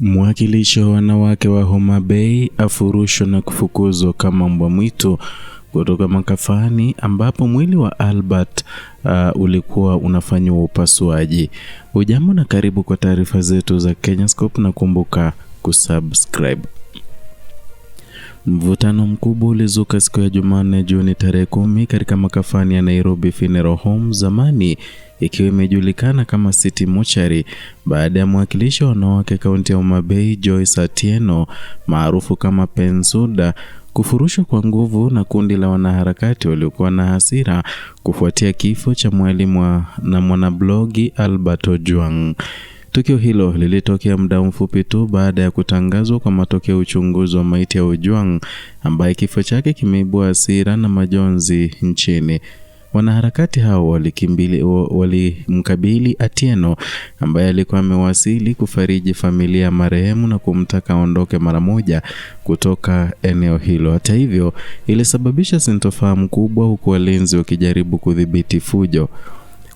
Mwakilishi wa wanawake wa Homa Bay afurushwa na kufukuzwa kama mbwa mwitu kutoka makafani ambapo mwili wa Albert ulikuwa unafanywa upasuaji. Hujambo na karibu kwa taarifa zetu za Kenyascope na kumbuka kusubscribe. Mvutano mkubwa ulizuka siku ya Jumanne Juni tarehe 10 katika makafani ya Nairobi Funeral Home, zamani ikiwa imejulikana kama City Mortuary, baada ya mwakilishi wa wanawake kaunti ya Homa Bay Joyce Atieno maarufu kama Pensuda kufurushwa kwa nguvu na kundi la wanaharakati waliokuwa na hasira kufuatia kifo cha mwalimu na mwanablogi Albert Ojwang. Tukio hilo lilitokea muda mfupi tu baada ya kutangazwa kwa matokeo ya uchunguzi wa maiti ya Ojwang, ambaye kifo chake kimeibua hasira na majonzi nchini. Wanaharakati hao walimkabili Atieno ambaye alikuwa amewasili kufariji familia ya marehemu na kumtaka aondoke mara moja kutoka eneo hilo. Hata hivyo, ilisababisha sintofahamu kubwa huku walinzi wakijaribu kudhibiti fujo.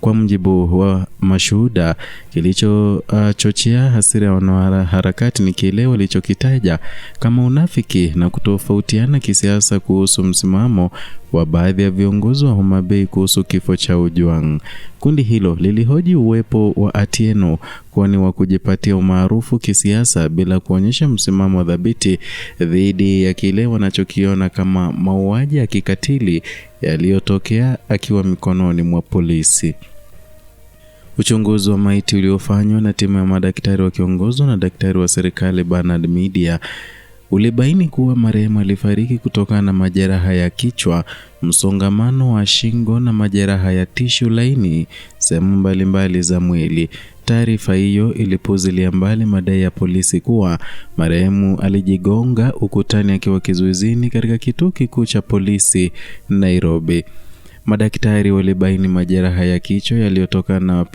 Kwa mujibu wa mashuhuda, kilichochochea hasira ya wanaharakati ni kile walichokitaja kama unafiki na kutofautiana kisiasa kuhusu msimamo wa baadhi ya viongozi wa Homa Bay kuhusu kifo cha Ojwang. Kundi hilo lilihoji uwepo wa Atieno kuwa ni wa kujipatia umaarufu kisiasa bila kuonyesha msimamo dhabiti dhidi ya kile wanachokiona kama mauaji ya kikatili yaliyotokea akiwa mikononi mwa polisi. Uchunguzi wa maiti uliofanywa na timu ya madaktari wakiongozwa na daktari wa serikali Bernard Media ulibaini kuwa marehemu alifariki kutokana na majeraha ya kichwa, msongamano wa shingo na majeraha ya tishu laini sehemu mbalimbali za mwili. Taarifa hiyo ilipuzilia mbali madai ya polisi kuwa marehemu alijigonga ukutani akiwa kizuizini katika kituo kikuu cha polisi Nairobi. Madaktari walibaini majeraha ya kichwa yaliyotokana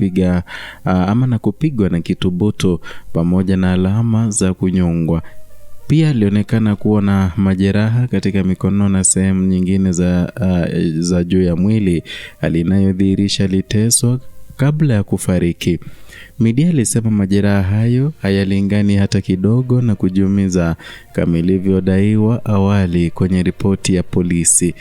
na kupigwa na kitubutu pamoja na alama za kunyongwa. Pia alionekana kuwa na majeraha katika mikono na sehemu nyingine za juu ya mwili, alinayodhihirisha aliteswa kabla ya kufariki. Media alisema majeraha hayo hayalingani hata kidogo na kujiumiza kama ilivyodaiwa awali kwenye ripoti ya polisi.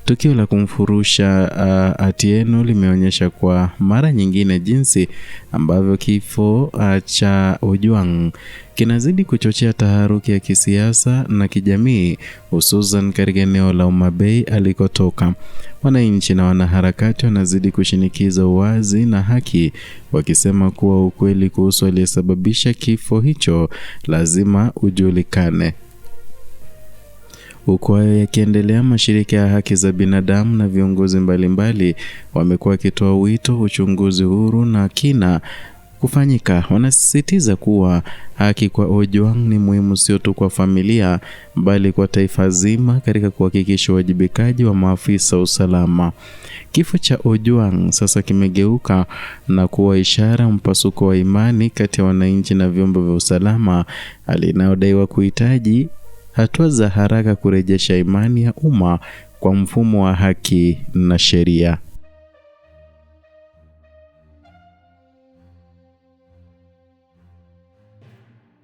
Tukio la kumfurusha Atieno limeonyesha kwa mara nyingine jinsi ambavyo kifo cha Ojwang kinazidi kuchochea taharuki ya kisiasa na kijamii, hususan katika eneo la Homa Bay alikotoka. Wananchi na wanaharakati wanazidi kushinikiza uwazi na haki, wakisema kuwa ukweli kuhusu aliyesababisha kifo hicho lazima ujulikane. Huku hayo yakiendelea, mashirika ya haki za binadamu na viongozi mbalimbali wamekuwa wakitoa wito uchunguzi huru na kina kufanyika. Wanasisitiza kuwa haki kwa Ojwang ni muhimu sio tu kwa familia bali kwa taifa zima katika kuhakikisha uwajibikaji wa maafisa usalama. Kifo cha Ojwang sasa kimegeuka na kuwa ishara mpasuko wa imani kati ya wananchi na vyombo vya usalama, alinayodaiwa kuhitaji hatua za haraka kurejesha imani ya umma kwa mfumo wa haki na sheria.